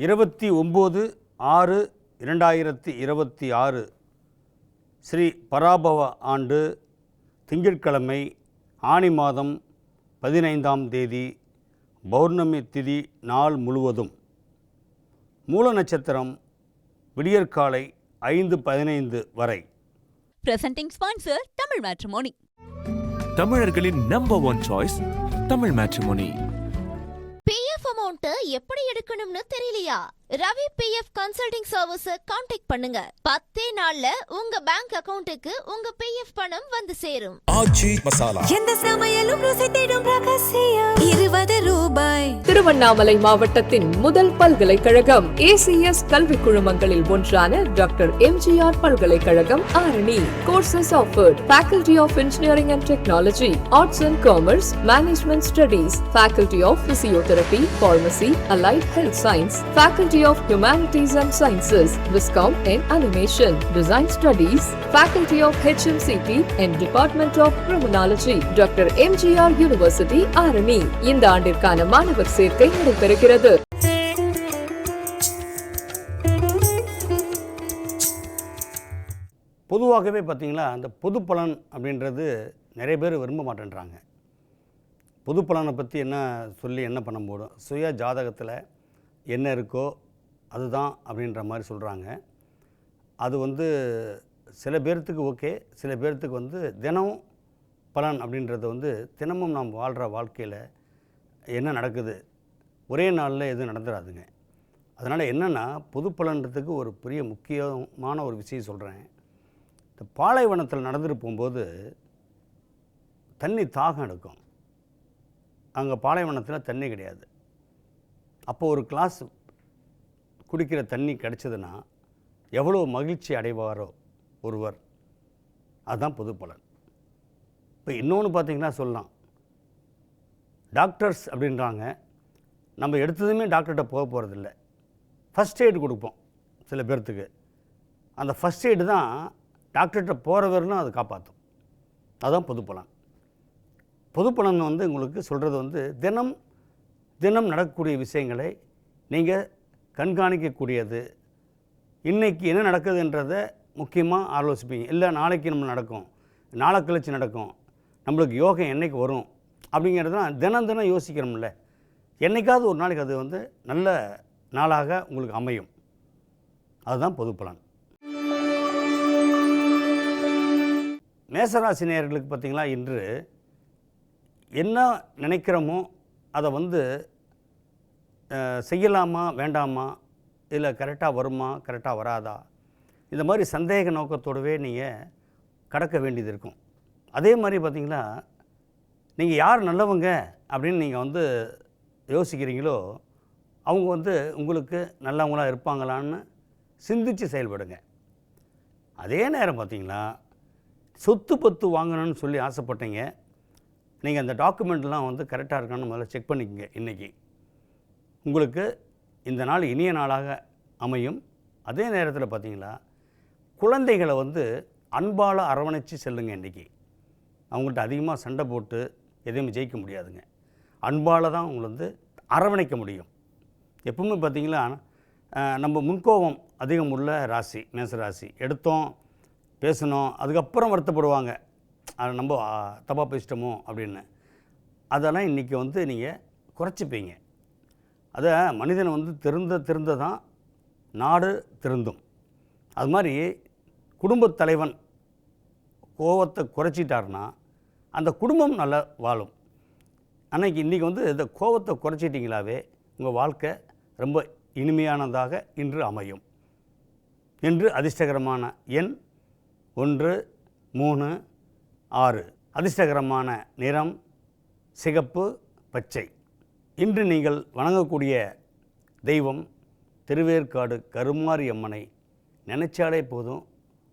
29/6/2026 ஸ்ரீ பராபவ ஆண்டு திங்கட்கிழமை ஆனி மாதம் 15ஆம் தேதி பௌர்ணமி திதி நாள் முழுவதும். மூல நட்சத்திரம் விடியற்காலை 5:15 வரை. Presenting sponsor Tamil Matrimony. தமிழர்களின் number 1 choice Tamil matrimony. PF amount எப்படி எடுக்கணும்னு தெரியலையா? Ravi PF consulting service contact பண்ணுங்க. 10 நாள்ல உங்க பேங்க் அக்கவுண்ட்டுக்கு உங்க PF பணம் வந்து சேரும். ஆச்சி மசாலா. எந்த சமையலும் ருசி தேடும் ரகசியம் 20 ரூபாய். திருவண்ணாமலை மாவட்டத்தின் முதல் பல்கலைக்கழகம் ACS கல்வி குழுமங்களில் ஒன்றான டாக்டர் MGR பல்கலைக்கழகம் Arani. Courses offered: Faculty of Engineering and Technology, Arts and Commerce, Management Studies, Faculty of Physiotherapy, Pharmacy, Allied Health Science, Faculty of Humanities and Sciences, Viscom and Animation, Design Studies, Faculty of HMCT and Department of Criminology, Dr. MGR University, Arani. இந்த ஆண்டிற்கான மாணவர் சேர்க்கை நடைபெறுகிறது. பொதுவாகவே பார்த்தீங்களா, அந்த பொது பலன் அப்படின்றது நிறைய பேர் விரும்ப மாட்டேன்றாங்க. பொது பலனை பற்றி சொல்லி என்ன பண்ண முடியும்? சுய ஜாதகத்தில் என்ன இருக்கோ அதுதான் அப்படின்ற மாதிரி சொல்கிறாங்க. அது சில பேர்த்துக்கு ஓகே, சில பேர்த்துக்கு தினம் பலன் அப்படின்றது தினமும் நாம் வாழ்கிற வாழ்க்கையில் என்ன நடக்குது, ஒரே நாளில் எதுவும் நடந்துடாதுங்க. அதனால் என்னென்னா, பொது பலன்றதுக்கு ஒரு பெரிய முக்கியமான ஒரு விஷயம் சொல்கிறேன். இந்த பாலைவனத்தில் நடந்துட்டு போகும்போது தண்ணி தாகம் எடுக்கும். அங்கே பாலைவனத்தில் தண்ணி கிடையாது. அப்போது ஒரு கிளாஸ் குடிக்கிற தண்ணி கிடச்சதுன்னா எவ்வளோ மகிழ்ச்சி அடைவாரோ ஒருவர். அதுதான் பொது பலன். இப்போ இன்னொன்று பார்த்திங்கன்னா சொல்லலாம், டாக்டர்ஸ் அப்படின்றாங்க. நம்ம எடுத்ததுமே டாக்டர்கிட்ட போக போகிறதில்ல. ஃபஸ்ட் எய்டு கொடுப்போம் சில பேர்த்துக்கு. அந்த ஃபஸ்ட் எய்டு தான் டாக்டர்கிட்ட போகிறவர்களும் அது காப்பாற்றும். அதுதான் பொது பலன். பொது பலன் உங்களுக்கு சொல்கிறது தினம் தினம் நடக்கக்கூடிய விஷயங்களை நீங்கள் கண்காணிக்கக்கூடியது. இன்றைக்கி என்ன நடக்குதுன்றதை முக்கியமாக ஆலோசிப்பீங்க. இல்லை நாளைக்கு நம்ம நடக்கும், நாளை கழிச்சு நடக்கும், நம்மளுக்கு யோகம் என்றைக்கு வரும் அப்படிங்கிறதுலாம் தினம் தினம் யோசிக்கிறோம்ல. என்றைக்காவது ஒரு நாளைக்கு அது நல்ல நாளாக உங்களுக்கு அமையும். அதுதான் பொது பலன். மேசராசி நேயர்களுக்கு பார்த்திங்களா, இன்று என்ன நினைக்கிறோமோ அதை செய்யலாமா வேண்டாமா, இல்லை கரெக்டாக வருமா கரெக்டாக வராதா, இந்த மாதிரி சந்தேக நோக்கத்தோடவே நீங்கள் கடக்க வேண்டியது இருக்கும். அதே மாதிரி பார்த்திங்களா, நீங்கள் யார் நல்லவங்க அப்படின்னு நீங்கள் யோசிக்கிறீங்களோ அவங்க உங்களுக்கு நல்லவங்களாக இருப்பாங்களான்னு சிந்தித்து செயல்படுங்க. அதே நேரம் பார்த்திங்களா, சொத்து பத்து வாங்கணும்னு சொல்லி ஆசைப்பட்டீங்க. நீங்கள் அந்த டாக்குமெண்ட்லாம் கரெக்டாக இருக்கான்னு முதல்ல செக் பண்ணிக்கங்க. இன்றைக்கி உங்களுக்கு இந்த நாள் இனிய நாளாக அமையும். அதே நேரத்தில் பார்த்திங்களா, குழந்தைகளை அன்பால் அரவணைச்சு செல்லுங்க. இன்றைக்கி அவங்கள்ட்ட அதிகமாக சண்டை போட்டு எதையுமே ஜெயிக்க முடியாதுங்க. அன்பால் தான் உங்களை அரவணைக்க முடியும். எப்பவுமே பார்த்திங்களா, நம்ம முன்கோபம் அதிகம் உள்ள ராசி மேசராசி. எடுத்தோம் பேசணும், அதுக்கப்புறம் வருத்தப்படுவாங்க, அதை நம்ம தப்பாக பேசிட்டோமோ அப்படின்னு. அதெல்லாம் இன்றைக்கி நீங்கள் குறைச்சிப்பீங்க. அதை மனிதன் திருந்த தான் நாடு திருந்தும். அது மாதிரி குடும்பத் தலைவன் கோபத்தை குறைச்சிட்டார்னா அந்த குடும்பம் நல்லா வாழும். அன்றைக்கி இன்றைக்கி இந்த கோபத்தை குறைச்சிட்டிங்களாவே உங்கள் வாழ்க்கை ரொம்ப இனிமையானதாக இன்று அமையும். இன்று அதிர்ஷ்டகரமான எண் 1, 3, 6. அதிர்ஷ்டகரமான நிறம் சிகப்பு, பச்சை. இன்று நீங்கள் வணங்கக்கூடிய தெய்வம் திருவேற்காடு கருமாரி அம்மனை நினைச்சாலே போதும்,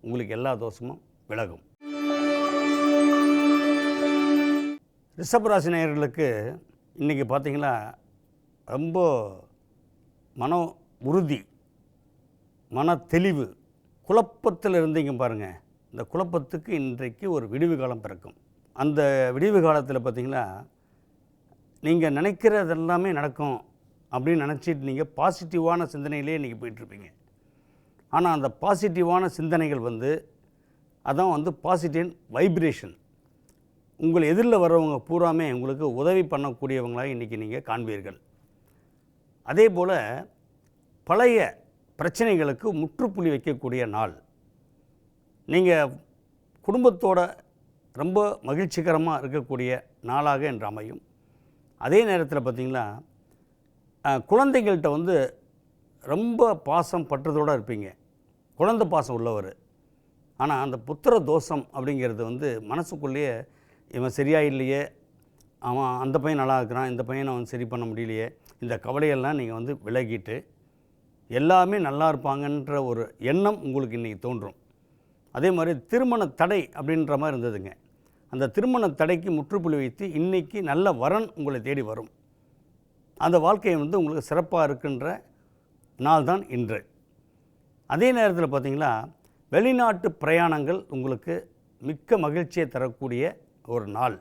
உங்களுக்கு எல்லா தோஷமும் விலகும். ரிஷபராசி நேயர்களுக்கு இன்றைக்கி பார்த்திங்களா, ரொம்ப மன உறுதி, மன தெளிவு, குழப்பத்தில் இருந்தீங்க பாருங்கள். இந்த குழப்பத்துக்கு இன்றைக்கு ஒரு விடிவு காலம் பிறக்கும். அந்த விடிவு காலத்தில் பார்த்திங்களா, நீங்கள் நினைக்கிறதெல்லாமே நடக்கும் அப்படின்னு நினச்சிட்டு நீங்கள் பாசிட்டிவான சிந்தனையிலே நீங்கள் போயிட்டுருப்பீங்க. ஆனால் அந்த பாசிட்டிவான சிந்தனைகள் வந்து அதான் வந்து பாசிட்டிவ் வைப்ரேஷன். உங்கள் எதிரில் வர்றவங்க பூராமே உங்களுக்கு உதவி பண்ணக்கூடியவங்களாக இன்றைக்கி நீங்கள் காண்பீர்கள். அதே போல் பழைய பிரச்சனைகளுக்கு முற்றுப்புள்ளி வைக்கக்கூடிய நாள். நீங்கள் குடும்பத்தோட ரொம்ப மகிழ்ச்சிகரமாக இருக்கக்கூடிய நாளாக என்று அமையும். அதே நேரத்தில் பார்த்திங்களா, குழந்தைகள்கிட்ட வந்து ரொம்ப பாசம் பற்றுதோடு இருப்பீங்க. குழந்தை பாசம் உள்ளவர். ஆனால் அந்த புத்திர தோஷம் அப்படிங்கிறது வந்து மனசுக்குள்ளேயே, இவன் சரியா இல்லையே, அவன் அந்த பையன் நல்லா இருக்கிறான், இந்த பையனை அவன் சரி பண்ண முடியலையே, இந்த கவலையெல்லாம் நீங்கள் வந்து விலகிட்டு எல்லாமே நல்லா இருப்பாங்கன்ற ஒரு எண்ணம் உங்களுக்கு இன்றைக்கி தோன்றும். அதே மாதிரி திருமண தடை அப்படின்ற மாதிரி இருந்ததுங்க. அந்த திருமண தடைக்கு முற்றுப்புள்ளி வைத்து இன்றைக்கி நல்ல வரன் உங்களை தேடி வரும். அந்த வாழ்க்கை வந்து உங்களுக்கு சிறப்பாக இருக்கின்ற நாள் தான் இன்று. அதே நேரத்தில் பார்த்திங்களா, வெளிநாட்டு பிரயாணங்கள் உங்களுக்கு மிக்க மகிழ்ச்சியை தரக்கூடிய ஒரு நாள்.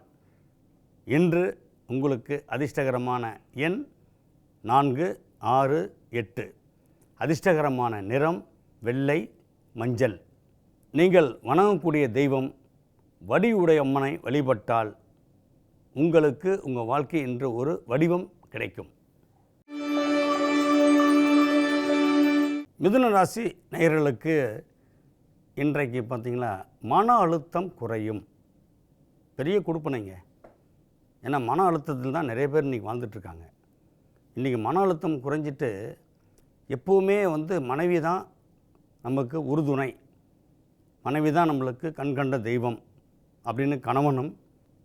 இன்று உங்களுக்கு அதிர்ஷ்டகரமான எண் 4, 6, 8. அதிர்ஷ்டகரமான நிறம் வெள்ளை, மஞ்சள். நீங்கள் வணங்கக்கூடிய தெய்வம் வடிவுடையம்மனை வழிபட்டால் உங்களுக்கு உங்கள் வாழ்க்கை என்று ஒரு வடிவம் கிடைக்கும். மிதுன ராசி நேயர்களுக்கு இன்றைக்கு பார்த்திங்களா, மன அழுத்தம் குறையும். பெரிய கொடுப்பனைங்க. ஏன்னா மன அழுத்தத்தில் தான் நிறைய பேர் இன்றைக்கி வாழ்ந்துட்டுருக்காங்க. இன்றைக்கி மன அழுத்தம் குறைஞ்சிட்டு எப்போவுமே வந்து மனைவி தான் நமக்கு உறுதுணை, மனைவி தான் நம்மளுக்கு கண்கண்ட தெய்வம் அப்படின்னு கணவனும்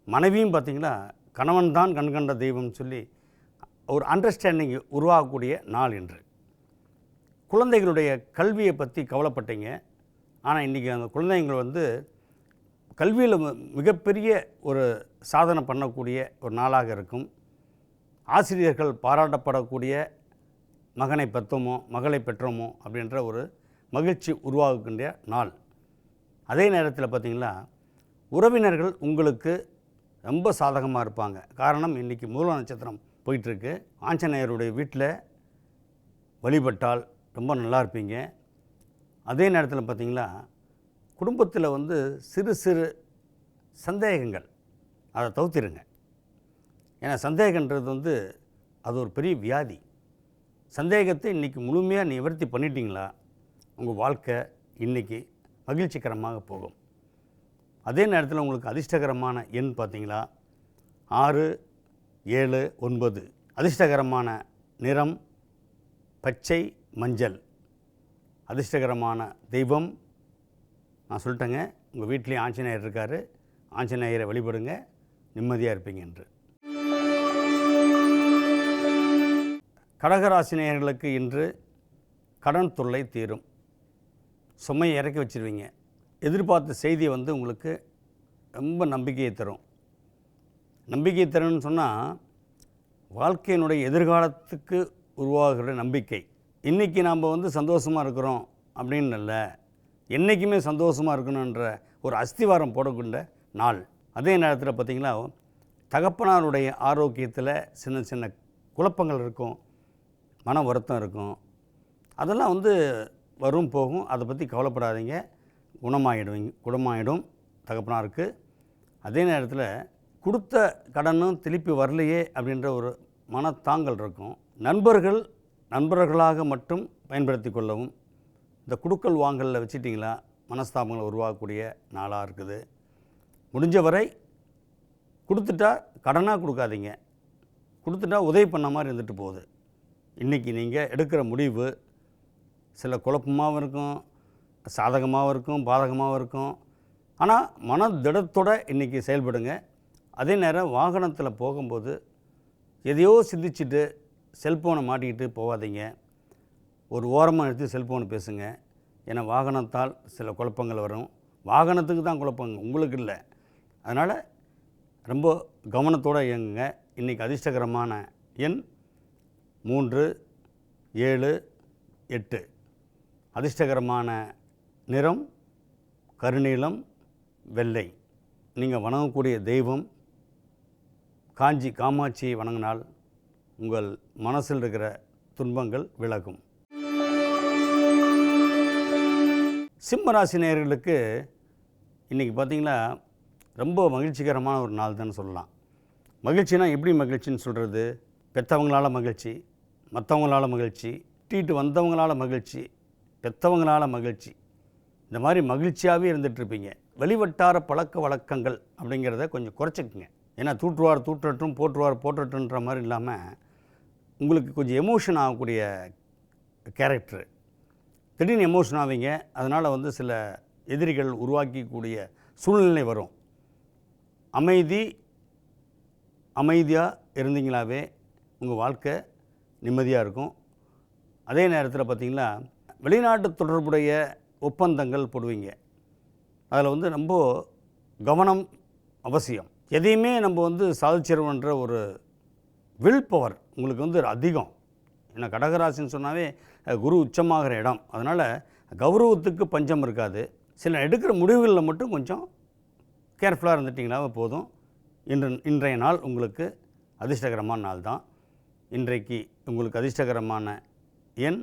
மனைவியும் பார்த்திங்களா, கணவன் தான் கண்கண்ட தெய்வம் சொல்லி ஒரு அண்டர்ஸ்டாண்டிங் உருவாகக்கூடிய நாள் இன்று. குழந்தைகளுடைய கல்வியை பற்றி கவலைப்பட்டீங்க. ஆனால் இன்றைக்கி அந்த குழந்தைங்கள் வந்து கல்வியில் மிகப்பெரிய ஒரு சாதனை பண்ணக்கூடிய ஒரு நாளாக இருக்கும். ஆசிரியர்கள் பாராட்டப்படக்கூடிய மகனை பெற்றோமோ மகளை பெற்றோமோ அப்படின்ற ஒரு மகிழ்ச்சி உருவாகுகின்ற நாள். அதே நேரத்தில் பார்த்திங்களா, உறவினர்கள் உங்களுக்கு ரொம்ப சாதகமாக இருப்பாங்க. காரணம், இன்றைக்கி மூல நட்சத்திரம் போயிட்டுருக்கு. ஆஞ்சநேயருடைய வீட்டில் வழிபட்டால் ரொம்ப நல்லா இருப்பீங்க. அதே நேரத்தில் பார்த்திங்களா, குடும்பத்தில் வந்து சிறு சிறு சந்தேகங்கள் அதை தவிர்த்திருங்க. ஏன்னா சந்தேகன்றது வந்து அது ஒரு பெரிய வியாதி. சந்தேகத்தை இன்றைக்கி முழுமையாக நிவர்த்தி பண்ணிட்டீங்களா, உங்கள் வாழ்க்கை இன்றைக்கி மகிழ்ச்சிகரமாக போகும். அதே நேரத்தில் உங்களுக்கு அதிர்ஷ்டகரமான எண் பார்த்திங்களா 6, 7, 9. அதிர்ஷ்டகரமான நிறம் பச்சை, மஞ்சள். அதிர்ஷ்டகரமான தெய்வம் நான் சொல்லிட்டேங்க. உங்கள் வீட்லேயும் ஆஞ்சநேயர் இருக்கார். ஆஞ்சநேயரை வழிபடுங்க, நிம்மதியாக இருப்பீங்க என்று. கடகராசினியர்களுக்கு இன்று கடன் தொல்லை தீரும். சுமையை இறக்கி வச்சுருவீங்க. எதிர்பார்த்த செய்தி வந்து உங்களுக்கு ரொம்ப நம்பிக்கையை தரும். நம்பிக்கை தரும்னு சொன்னால் வாழ்க்கையினுடைய எதிர்காலத்துக்கு உருவாகிற நம்பிக்கை. இன்றைக்கி நாம் வந்து சந்தோஷமாக இருக்கிறோம் அப்படின்னு இல்லை, என்றைக்குமே சந்தோஷமாக இருக்கணுன்ற ஒரு அஸ்திவாரம் போடக்கூடிய நாள். அதே நேரத்தில் பார்த்திங்களா, தகப்பனாருடைய ஆரோக்கியத்தில் சின்ன சின்ன குழப்பங்கள் இருக்கும், மன வருத்தம் இருக்கும். அதெல்லாம் வந்து வரும் போகும். அதை பற்றி கவலைப்படாதீங்க, குணமாயிடும் தகப்பனாருக்கு. அதே நேரத்தில் கொடுத்த கடனும் திருப்பி வரலையே அப்படின்ற ஒரு மனத்தாங்கல் இருக்கும். நண்பர்களாக மட்டும் பயன்படுத்தி கொள்ளவும். இந்த குடுக்கல் வாங்கலில் வச்சுட்டிங்களா மனஸ்தாபங்கள் உருவாகக்கூடிய நாளாக இருக்குது. முடிஞ்ச வரை கொடுத்துட்டா கடனாக கொடுக்காதீங்க, கொடுத்துட்டா உதவி பண்ண மாதிரி இருந்துட்டு போகுது. இன்றைக்கி நீங்கள் எடுக்கிற முடிவு சில குழப்பமாகவும் இருக்கும், சாதகமாகவும் இருக்கும், பாதகமாகவும் இருக்கும். ஆனால் மன திடத்தோடு இன்றைக்கி செயல்படுங்க. அதே நேரம் வாகனத்தில் போகும்போது எதையோ சிந்திச்சுட்டு செல்ஃபோனை மாட்டிக்கிட்டு போகாதீங்க. ஒரு ஓரமாக எடுத்து செல்ஃபோனை பேசுங்க. ஏன்னா வாகனத்தால் சில குழப்பங்கள் வரும். வாகனத்துக்கு தான் குழப்பங்க, உங்களுக்கு இல்லை. அதனால் ரொம்ப கவனத்தோடு இயங்குங்க. இன்றைக்கி அதிர்ஷ்டகரமான எண் 3, 7, 8. அதிர்ஷ்டகரமான நிறம் கருநீலம், வெள்ளை. நீங்கள் வணங்கக்கூடிய தெய்வம் காஞ்சி காமாட்சியை வணங்கினால் உங்கள் மனசில் இருக்கிற துன்பங்கள் விலகும். சிம்ம ராசி நேயர்களுக்கு இன்றைக்கி பார்த்திங்கன்னா ரொம்ப மகிழ்ச்சிகரமான ஒரு நாள் தான் சொல்லலாம். மகிழ்ச்சினா எப்படி மகிழ்ச்சின்னு சொல்கிறது? பெற்றவங்களால மகிழ்ச்சி, மற்றவங்களால மகிழ்ச்சி, கூட்டிகிட்டு வந்தவங்களால மகிழ்ச்சி, பெற்றவங்களால மகிழ்ச்சி, இந்த மாதிரி மகிழ்ச்சியாகவே இருந்துகிட்ருப்பீங்க. வெளிவட்டார பழக்க வழக்கங்கள் அப்படிங்கிறத கொஞ்சம் குறைச்சிக்குங்க. ஏன்னா தூற்றுவார் தூற்றட்டும், போற்றுவார் போற்றட்டுன்ற மாதிரி இல்லாமல் உங்களுக்கு கொஞ்சம் எமோஷன் ஆகக்கூடிய கேரக்டரு, திடீர்னு எமோஷன் ஆவீங்க. அதனால் வந்து சில எதிரிகள் உருவாக்கக்கூடிய சூழ்நிலை வரும். அமைதியாக இருந்தீங்களாவே உங்கள் வாழ்க்கை நிம்மதியாக இருக்கும். அதே நேரத்தில் பார்த்திங்கன்னா வெளிநாட்டு தொடர்புடைய ஒப்பந்தங்கள் போடுவீங்க. அதில் வந்து ரொம்ப கவனம் அவசியம். எதையுமே நம்ம வந்து சாதிச்சிருவோன்ற ஒரு வில் பவர் உங்களுக்கு வந்து அதிகம். ஏன்னா கடகராசின்னு சொன்னாவே குரு உச்சமாகிற இடம். அதனால் கௌரவத்துக்கு பஞ்சம் இருக்காது. சில எடுக்கிற முடிவுகளில் மட்டும் கொஞ்சம் கேர்ஃபுல்லாக இருந்துட்டிங்களாவே போதும். இன்றைய நாள் உங்களுக்கு அதிர்ஷ்டகரமான நாள் தான். இன்றைக்கு உங்களுக்கு அதிர்ஷ்டகரமான எண்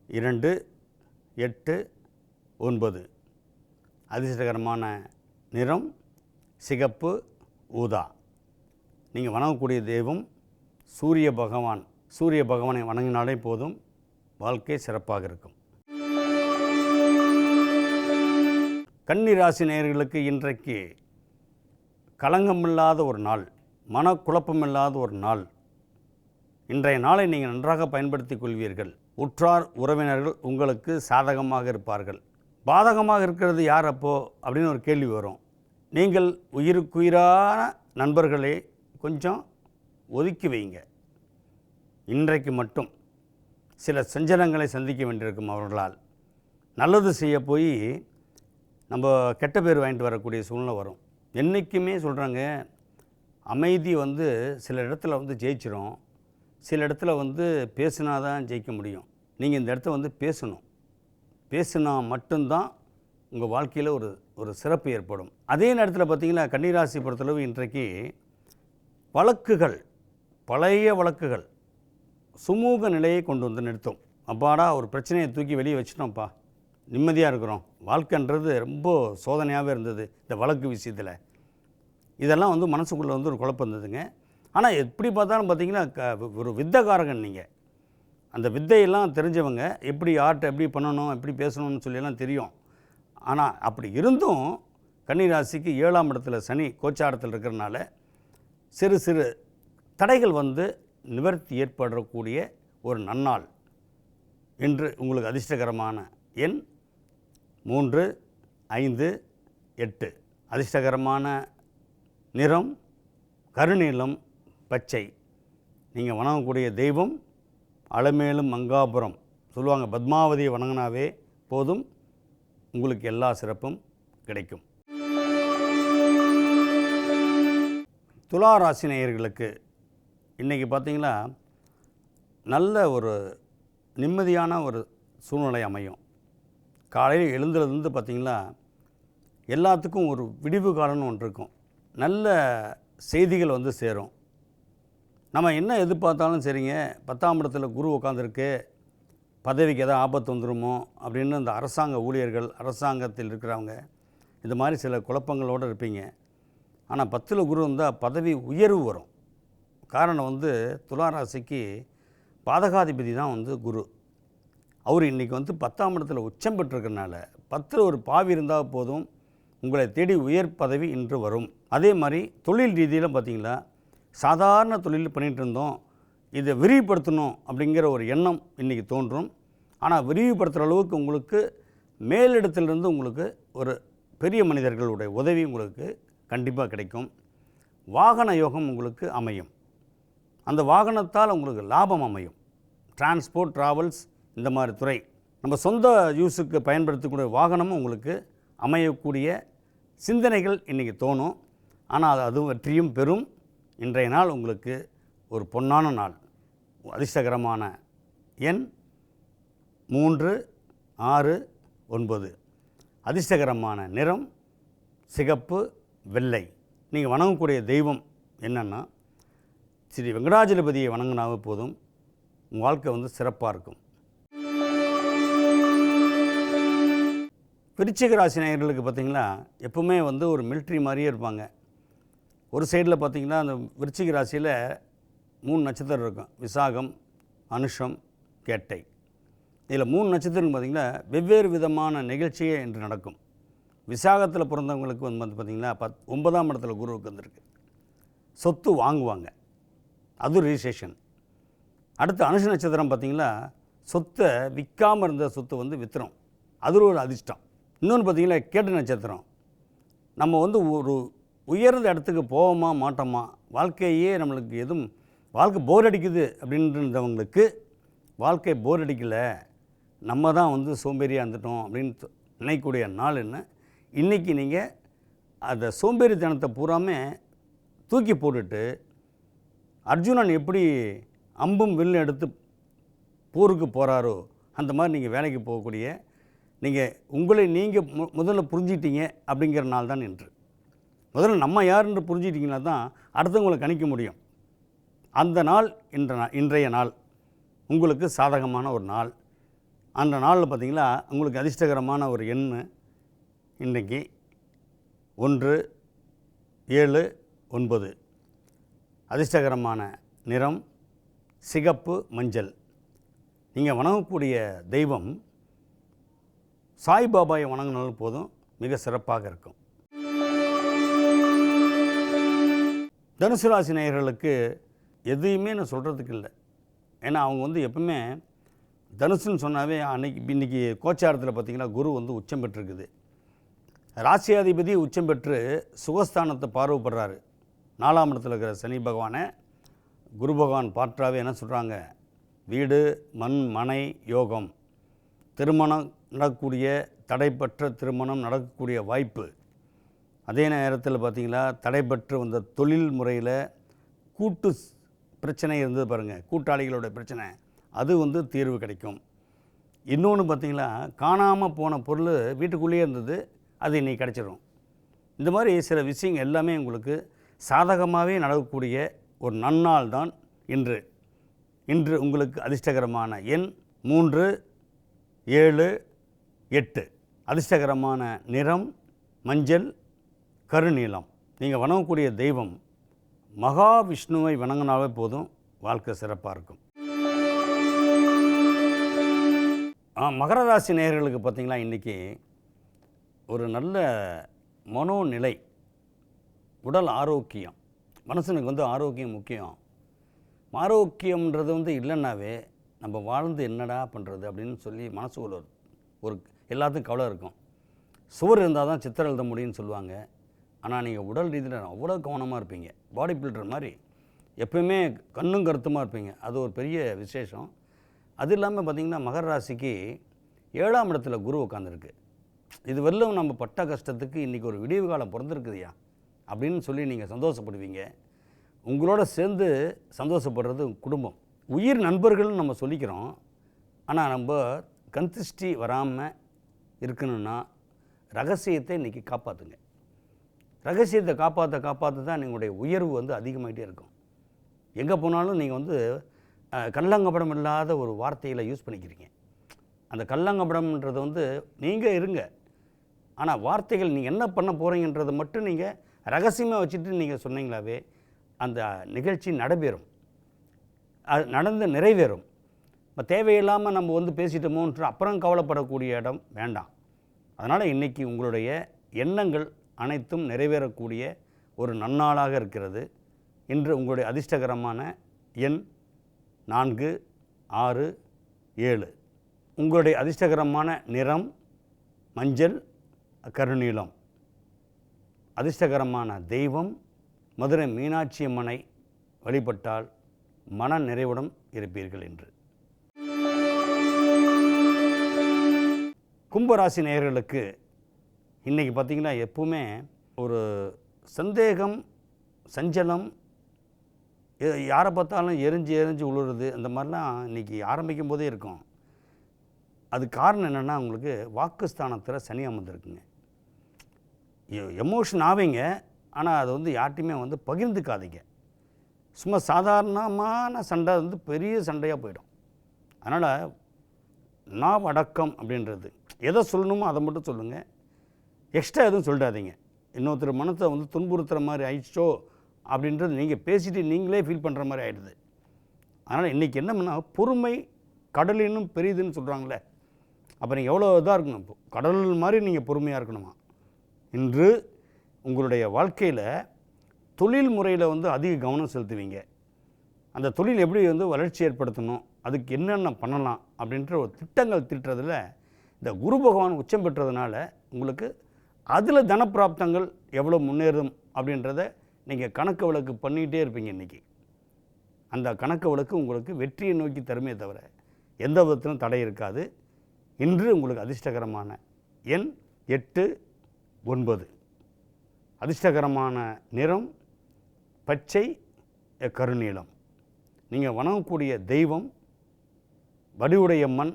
2, 8, 9. அதிர்ஷ்டகரமான நிறம் சிகப்பு, ஊதா. நீங்கள் வணங்கக்கூடிய தெய்வம் சூரிய பகவான். சூரிய பகவானை வணங்கினாலே போதும், வாழ்க்கை சிறப்பாக இருக்கும். கன்னி ராசி நேயர்களுக்கு இன்றைக்கு களங்கமில்லாத ஒரு நாள், மனக்குழப்பமில்லாத ஒரு நாள். இன்றைய நாளை நீங்கள் நன்றாக பயன்படுத்தி கொள்வீர்கள். உற்றார் உறவினர்கள் உங்களுக்கு சாதகமாக இருப்பார்கள். பாதகமாக இருக்கிறது யார் அப்போது அப்படின்னு ஒரு கேள்வி வரும். நீங்கள் உயிருக்குயிரான நண்பர்களே கொஞ்சம் ஒதுக்கி வைங்க. இன்றைக்கு மட்டும் சில சஞ்சலங்களை சந்திக்க வேண்டியிருக்கும். அவர்களால் நல்லது செய்ய போய் நம்ம கெட்ட பேர் வாங்கிட்டு வரக்கூடிய சூழ்நிலை வரும். என்றைக்குமே சொல்கிறாங்க, அமைதி வந்து சில இடத்துல வந்து ஜெயிச்சிடும், சில இடத்துல வந்து பேசினா தான் ஜெயிக்க முடியும். நீங்கள் இந்த இடத்த வந்து பேசினா மட்டும்தான் உங்கள் வாழ்க்கையில் ஒரு சிறப்பு ஏற்படும். அதே நேரத்தில் பார்த்திங்கன்னா கன்னிராசி பொறுத்தளவு இன்றைக்கு வழக்குகள், பழைய வழக்குகள் சுமூக நிலையை கொண்டு வந்து நிறுத்தும். அப்பாடா ஒரு பிரச்சனையை தூக்கி வெளியே வச்சிட்டோம்ப்பா, நிம்மதியாக இருக்கிறோம். வாழ்க்கைன்றது ரொம்ப சோதனையாகவே இருந்தது இந்த வழக்கு விஷயத்தில். இதெல்லாம் வந்து மனசுக்குள்ளே வந்து ஒரு குழப்பம் இருந்ததுங்க. ஆனால் எப்படி பார்த்தாலும் பார்த்திங்கன்னா ஒரு வித்தைக்காரகன் நீங்கள். அந்த வித்தையெல்லாம் தெரிஞ்சவங்க, எப்படி யார்கிட்ட எப்படி பண்ணணும், எப்படி பேசணும்னு சொல்லியெல்லாம் தெரியும். ஆனால் அப்படி இருந்தும் கன்னிராசிக்கு 7ஆம் இடத்துல சனி கோச்சாரத்தில் இருக்கிறனால சிறு சிறு தடைகள் வந்து நிவர்த்தி ஏற்படக்கூடிய ஒரு நன்னாள். இன்று உங்களுக்கு அதிர்ஷ்டகரமான எண் 3, 5, 8. அதிர்ஷ்டகரமான நிறம் கருநீலம், பச்சை. நீங்கள் வணங்கக்கூடிய தெய்வம் அலமேலும் மங்காபுரம் சொல்லுவாங்க. பத்மாவதியை வணங்கினாவே போதும், உங்களுக்கு எல்லா சிறப்பும் கிடைக்கும். துலா ராசி நேயர்களுக்கு இன்றைக்கி பார்த்திங்கன்னா நல்ல ஒரு நிம்மதியான ஒரு சூழ்நிலை அமையும். காலையில் எழுந்ததுலேருந்து பார்த்திங்கன்னா எல்லாத்துக்கும் ஒரு விடிவு காலம்னு ஒன்று இருக்கும். நல்ல செய்திகள் வந்து சேரும். நம்ம என்ன எதிர்பார்த்தாலும் சரிங்க, 10ஆம் இடத்துல குரு உட்காந்துருக்கு, பதவிக்கு எதாவது ஆபத்து வந்துடுமோ அப்படின்னு இந்த அரசாங்க ஊழியர்கள், அரசாங்கத்தில் இருக்கிறவங்க இந்த மாதிரி சில குழப்பங்களோடு இருப்பீங்க. ஆனால் 10ல் குரு இருந்தால் பதவி உயர்வு வரும். காரணம் வந்து துளாராசிக்கு பாதகாதிபதி தான் வந்து குரு. அவர் இன்றைக்கி வந்து 10ஆம் இடத்துல உச்சம் பெற்றிருக்கிறனால 10ல் ஒரு பாவி இருந்தால் போதும், உங்களை தேடி உயர் பதவி இன்று வரும். அதே மாதிரி தொழில் ரீதியில் பார்த்திங்களா, சாதாரண தொழில் பண்ணிகிட்டு இருந்தோம், இதை விரிவுபடுத்தணும் அப்படிங்கிற ஒரு எண்ணம் இன்றைக்கி தோன்றும். ஆனால் விரிவுபடுத்துகிற அளவுக்கு உங்களுக்கு மேலிடத்திலிருந்து உங்களுக்கு ஒரு பெரிய மனிதர்களுடைய உதவி உங்களுக்கு கண்டிப்பாக கிடைக்கும். வாகன யோகம் உங்களுக்கு அமையும். அந்த வாகனத்தால் உங்களுக்கு லாபம் அமையும். டிரான்ஸ்போர்ட், ட்ராவல்ஸ் இந்த மாதிரி துறை, நம்ம சொந்த யூஸுக்கு பயன்படுத்தக்கூடிய வாகனமும் உங்களுக்கு அமையக்கூடிய சிந்தனைகள் இன்றைக்கி தோணும். ஆனால் அது வெற்றியும் பெறும். இன்றைய நாள் உங்களுக்கு ஒரு பொன்னான நாள். அதிர்ஷ்டகரமான எண் 3, 6, 9. அதிர்ஷ்டகரமான நிறம் சிகப்பு, வெள்ளை. நீங்கள் வணங்கக்கூடிய தெய்வம் என்னென்னா ஸ்ரீ வெங்கடாஜலபதியை வணங்கினாவே போதும், உங்கள் வாழ்க்கை வந்து சிறப்பாக இருக்கும். விருச்சிக ராசி நேயர்களுக்கு பார்த்திங்கன்னா எப்பவுமே வந்து ஒரு மிலிட்ரி மாதிரியே இருப்பாங்க. ஒரு சைடில் பார்த்திங்கன்னா அந்த விருச்சிக ராசியில் 3 நட்சத்திரம் இருக்கும். விசாகம், அனுஷம், கேட்டை. இதில் 3 நட்சத்திரம் பார்த்திங்கன்னா வெவ்வேறு விதமான நிகழ்ச்சியே இன்று நடக்கும். விசாகத்தில் பிறந்தவங்களுக்கு வந்து பார்த்திங்கன்னா 9ஆம் இடத்துல குருவுக்கு வந்திருக்கு. சொத்து வாங்குவாங்க, அது ரிஜிஸ்ட்ரேஷன். அடுத்து அனுஷ நட்சத்திரம் பார்த்திங்கன்னா சொத்தை விற்காமல் இருந்த சொத்து வந்து விற்றுரும், அது ஒரு அதிர்ஷ்டம். இன்னொன்று பார்த்திங்கன்னா கேட்ட நட்சத்திரம், நம்ம வந்து ஒரு உயர்ந்த இடத்துக்கு போவோமா மாட்டோமா, வாழ்க்கையே நம்மளுக்கு எதுவும் வாழ்க்கை போர் அடிக்குது அப்படின்றவங்களுக்கு வாழ்க்கை போர் அடிக்கலை, நம்ம தான் வந்து சோம்பேறியாக இருந்துட்டோம் அப்படின்னு நினைக்கக்கூடிய நாள் என்ன. இன்றைக்கி நீங்கள் அந்த சோம்பேறித்தனத்தை பூராமே தூக்கி போட்டுட்டு அர்ஜுனன் எப்படி அம்பும் வில்லும் எடுத்து போருக்கு போகிறாரோ அந்த மாதிரி நீங்கள் வேலைக்கு போகக்கூடிய, நீங்கள் உங்களை நீங்கள் முதல்ல புரிஞ்சிட்டீங்க அப்படிங்கிற நாள் தான் இன்று. முதல்ல நம்ம யாருன்னு புரிஞ்சிட்டிங்கன்னா தான் அடுத்தவங்களை கணிக்க முடியும். அந்த நாள் இன்றைய நாள் உங்களுக்கு சாதகமான ஒரு நாள். அந்த நாளில் பார்த்திங்கன்னா உங்களுக்கு அதிர்ஷ்டகரமான ஒரு எண் இன்றைக்கி 1, 7, 9. அதிர்ஷ்டகரமான நிறம் சிகப்பு, மஞ்சள். நீங்கள் வணங்கக்கூடிய தெய்வம் சாய்பாபாவை வணங்கினாலும் போதும், மிக சிறப்பாக இருக்கும். தனுசு ராசி நேயர்களுக்கு எதையுமே நான் சொல்கிறதுக்கு இல்லை. ஏன்னா அவங்க வந்து எப்பவுமே தனுசுன்னு சொன்னாவே இன்றைக்கி கோச்சாரத்தில் பார்த்திங்கன்னா குரு வந்து உச்சம் பெற்றிருக்குது. ராசியாதிபதி உச்சம் பெற்று சுகஸ்தானத்தை பார்வைப்படுறாரு. 4ஆம் இடத்துல இருக்கிற சனி பகவானை குரு பகவான் பாற்றாவே என்ன சொல்கிறாங்க, வீடு மண் மனை யோகம், திருமணம் நடக்கக்கூடிய, தடைப்பற்ற திருமணம் நடக்கக்கூடிய வாய்ப்பு. அதே நேரத்தில் பார்த்திங்கன்னா தடைபெற்று வந்த தொழில் முறையில் கூட்டு பிரச்சனை இருந்தது பாருங்கள், கூட்டாளிகளோட பிரச்சனை, அது வந்து தீர்வு கிடைக்கும். இன்னொன்று பார்த்திங்கன்னா காணாமல் போன பொருள் வீட்டுக்குள்ளேயே இருந்தது, அது இன்றைக்கி கிடச்சிடும். இந்த மாதிரி சில விஷயங்கள் எல்லாமே உங்களுக்கு சாதகமாகவே நடக்கக்கூடிய ஒரு நன்னாள் தான் இன்று. இன்று உங்களுக்கு அதிர்ஷ்டகரமான எண் 3, 7, 8. அதிர்ஷ்டகரமான நிறம் மஞ்சள், கருநீலம். நீங்கள் வணங்கக்கூடிய தெய்வம் மகாவிஷ்ணுவை வணங்கினாவே போதும், வாழ்க்கை சிறப்பாக இருக்கும். மகர ராசி நேயர்களுக்கு பார்த்திங்களா இன்றைக்கி ஒரு நல்ல மனோநிலை, உடல் ஆரோக்கியம். மனுஷனுக்கு வந்து ஆரோக்கியம் முக்கியம். ஆரோக்கியம்ன்றது வந்து இல்லைன்னாவே நம்ம வாழ்ந்து என்னடா பண்ணுறது அப்படின்னு சொல்லி மனசுக்குள்ள ஒரு எல்லாத்துக்கும் கவலை இருக்கும். சுவர் இருந்தால் தான் சித்திரம் எழுத முடியும்னு சொல்லுவாங்க. ஆனால் நீங்கள் உடல் ரீதியில் அவ்வளோ கவனமாக இருப்பீங்க. பாடி பில்டர் மாதிரி எப்போயுமே கண்ணும் கருத்துமாக இருப்பீங்க. அது ஒரு பெரிய விசேஷம். அது இல்லாமல் பார்த்திங்கன்னா மகர ராசிக்கு 7ஆம் இடத்துல குரு உட்காந்துருக்கு. இது வரலும் நம்ம பட்ட கஷ்டத்துக்கு இன்றைக்கி ஒரு விடிவு காலம் பிறந்திருக்குதுயா அப்படின்னு சொல்லி நீங்கள் சந்தோஷப்படுவீங்க. உங்களோட சேர்ந்து சந்தோஷப்படுறது குடும்பம். உயிர் நண்பர்கள்னு நம்ம சொல்லிக்கிறோம். ஆனால் நம்ம கந்திஷ்டி வராமல் இருக்கணும்னா ரகசியத்தை இன்றைக்கி காப்பாற்றுங்க. ரகசியத்தை காப்பாற்ற தான் உங்களுடைய உயர்வு வந்து அதிகமாகிட்டே இருக்கும். எங்கே போனாலும் நீங்கள் வந்து கள்ளங்கபடம் இல்லாத ஒரு வார்த்தையில் யூஸ் பண்ணிக்கிறீங்க. அந்த கள்ளங்கபடம்ன்றது வந்து நீங்கள் இருங்க, ஆனால் வார்த்தைகள் நீங்கள் என்ன பண்ண போகிறீங்கன்றதை மட்டும் நீங்கள் ரகசியமாக வச்சுட்டு நீங்கள் சொன்னீங்களாவே அந்த நிகழ்ச்சி நடைபெறும், அது நடந்து நிறைவேறும். இப்போ தேவையில்லாமல் நம்ம வந்து பேசிட்டோமோன்ற அப்புறம் கவலைப்படக்கூடிய இடம் வேண்டாம். அதனால் இன்றைக்கி உங்களுடைய எண்ணங்கள் அனைத்தும் நிறைவேறக்கூடிய ஒரு நன்னாளாக இருக்கிறது. இன்று உங்களுடைய அதிர்ஷ்டகரமான எண் 4, 6, 7. உங்களுடைய அதிர்ஷ்டகரமான நிறம் மஞ்சள், கருநீலம். அதிர்ஷ்டகரமான தெய்வம் மதுரை மீனாட்சி அம்மனை வழிபட்டால் மன நிறைவுடன் இருப்பீர்கள் என்று. கும்பராசி நேயர்களுக்கு இன்றைக்கி பார்த்திங்கன்னா எப்பவுமே ஒரு சந்தேகம், சஞ்சலம், யாரை பார்த்தாலும் எரிஞ்சு உழுறது, அந்த மாதிரிலாம் இன்றைக்கி ஆரம்பிக்கும் போதே இருக்கும். அது காரணம் என்னென்னா உங்களுக்கு வாக்குஸ்தானத்தில் சனி அமர்ந்திருக்குங்க. எமோஷன் ஆவீங்க, ஆனால் அதை வந்து யார்ட்டையுமே வந்து பகிர்ந்துக்காதீங்க. சும்மா சாதாரணமான சண்டை வந்து பெரிய சண்டையாக போயிடும். அதனால் நாவ் அடக்கம் அப்படின்றது, எதை சொல்லணுமோ அதை மட்டும் சொல்லுங்கள், எக்ஸ்ட்ரா எதுவும் சொல்லிடாதீங்க. இன்னொருத்தர் மனத்தை வந்து துன்புறுத்துகிற மாதிரி ஆயிடுச்சோ அப்படின்றது நீங்கள் பேசிட்டு நீங்களே ஃபீல் பண்ணுற மாதிரி ஆகிடுது. அதனால் இன்றைக்கி என்ன பண்ணால் பொறுமை கடலினும் பெரிதுன்னு சொல்கிறாங்களே, அப்போ நீங்கள் எவ்வளோ இதாக இருக்கணும், இப்போ கடல் மாதிரி நீங்கள் பொறுமையாக இருக்கணுமா. இன்று உங்களுடைய வாழ்க்கையில் தொழில் முறையில் வந்து அதிக கவனம் செலுத்துவீங்க. அந்த தொழில் எப்படி வந்து வளர்ச்சி ஏற்படுத்தணும், அதுக்கு என்னென்ன பண்ணலாம் அப்படின்ற ஒரு திட்டங்கள் தீட்டுறதில் இந்த குரு பகவான் உச்சம் பெற்றதுனால உங்களுக்கு அதில் தனப்பிராப்தங்கள் எவ்வளோ முன்னேறும் அப்படின்றத நீங்கள் கணக்கு வழக்கு பண்ணிக்கிட்டே இருப்பீங்க. இன்றைக்கி அந்த கணக்கு வழக்கு உங்களுக்கு வெற்றியை நோக்கி தருமே தவிர எந்த விதத்திலும் தடை இருக்காது. இன்று உங்களுக்கு அதிர்ஷ்டகரமான எண் 8, 9. அதிர்ஷ்டகரமான நிறம் பச்சை கருநீலம். நீங்கள் வணங்கக்கூடிய தெய்வம் வடிவுடையம்மன்,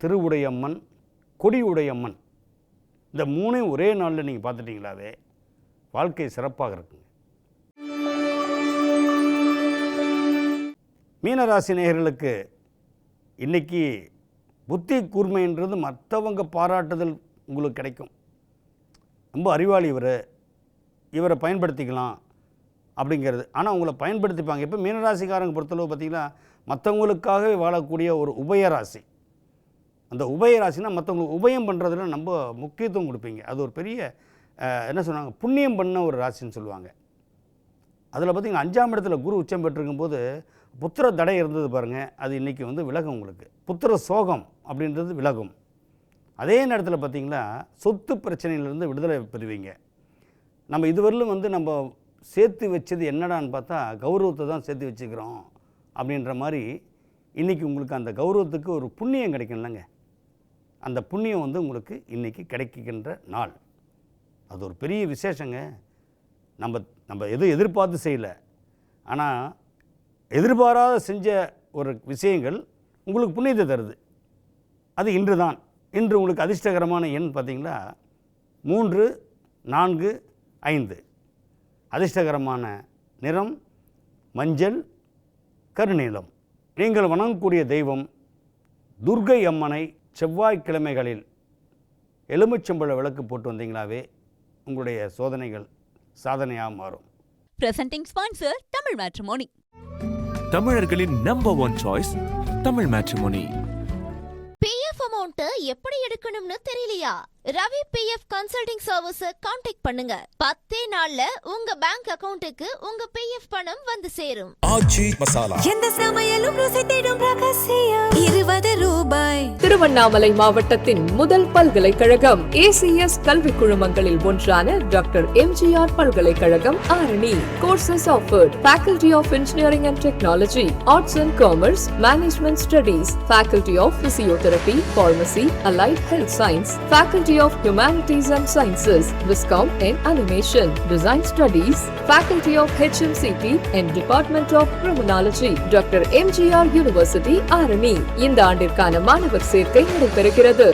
திருவுடையம்மன், கொடியுடையம்மன். இந்த 3 ஒரே நாளில் நீங்கள் பார்த்துட்டிங்களாவே வாழ்க்கை சிறப்பாக இருக்குங்க. மீனராசி நேயர்களுக்கு இன்றைக்கி புத்தி கூர்மைன்றது மற்றவங்க பாராட்டுதல் உங்களுக்கு கிடைக்கும். ரொம்ப அறிவாளி இவரை பயன்படுத்திக்கலாம் அப்படிங்கிறது. ஆனால் உங்களை பயன்படுத்திப்பாங்க. இப்போ மீனராசிக்காரங்க பொறுத்தளவு பார்த்திங்கன்னா மற்றவங்களுக்காகவே வாழக்கூடிய ஒரு உபயராசி. அந்த உபயராசினா மற்றவங்களுக்கு உபயம் பண்ணுறதுல ரொம்ப முக்கியத்துவம் கொடுப்பீங்க. அது ஒரு பெரிய என்ன சொன்னாங்க, புண்ணியம் பண்ண ஒரு ராசின்னு சொல்லுவாங்க. அதில் பார்த்திங்கன்னா 5ஆம் இடத்துல குரு உச்சம் பெற்றிருக்கும்போது புத்திர தடை இருந்தது பாருங்கள், அது இன்றைக்கி வந்து விலகும். உங்களுக்கு புத்திர சோகம் அப்படின்றது விலகும். அதே நேரத்தில் பார்த்திங்கன்னா சொத்து பிரச்சனையிலேருந்து விடுதலை பெறுவீங்க. நம்ம இதுவரையிலும் வந்து நம்ம சேர்த்து வச்சது என்னடான்னு பார்த்தா கௌரவத்தை தான் சேர்த்து வச்சுக்கிறோம் அப்படின்ற மாதிரி இன்றைக்கி உங்களுக்கு அந்த கௌரவத்துக்கு ஒரு புண்ணியம் கிடைக்கும்லங்க. அந்த புண்ணியம் வந்து உங்களுக்கு இன்றைக்கி கிடைக்கின்ற நாள். அது ஒரு பெரிய விசேஷங்க. நம்ம எதுவும் எதிர்பார்த்து செய்யலை, ஆனால் எதிர்பாராத செஞ்ச ஒரு விஷயங்கள் உங்களுக்கு புண்ணியத்தை தருது. அது இன்று தான். இன்று உங்களுக்கு அதிர்ஷ்டகரமான எண் பார்த்திங்களா 3, 4, 5. அதிர்ஷ்டகரமான நிறம் மஞ்சள் கருநீலம். நீங்கள் வணங்கக்கூடிய தெய்வம் துர்க்கை அம்மனை செவ்வாய்க்கிழமைகளில் எலுமிச்சம்பழ விளக்கு போட்டு வந்தீங்களாவே உங்களுடைய சோதனைகள் சாதனையாக மாறும். Presenting sponsor Tamil Matrimony. தமிழர்களின் number 1 choice Tamil matrimony. PF amount எப்படி எடுக்கணும்னு தெரியலையா? Ravi PF consulting service contact பண்ணுங்க. 10 நாள்ல உங்க பேங்க் அக்கவுண்ட்டுக்கு உங்க PF பணம் வந்து சேரும். ஆச்சி மசாலா, எந்த சமையலும் ருசி தேடும் ரகசியம். 20 ரூபாய். திருவண்ணாமலை மாவட்டத்தின் முதல் பல்கலைக்கழகம் ACS கல்வி குழுமங்களில் ஒன்றான டாக்டர் MGR பல்கலைக்கழகம் Arani. Courses offered: Faculty of Engineering and Technology, Arts and Commerce, Management Studies, Faculty of Physiotherapy, Pharmacy, Allied Health Science, Faculty of Humanities and Sciences, Viscom and Animation, Design Studies, Faculty of HMCT and Department of Criminology, Dr. MGR University, Arani. இந்த ஆண்டிற்கான மாணவர் சேர்க்கை நடைபெறுகிறது.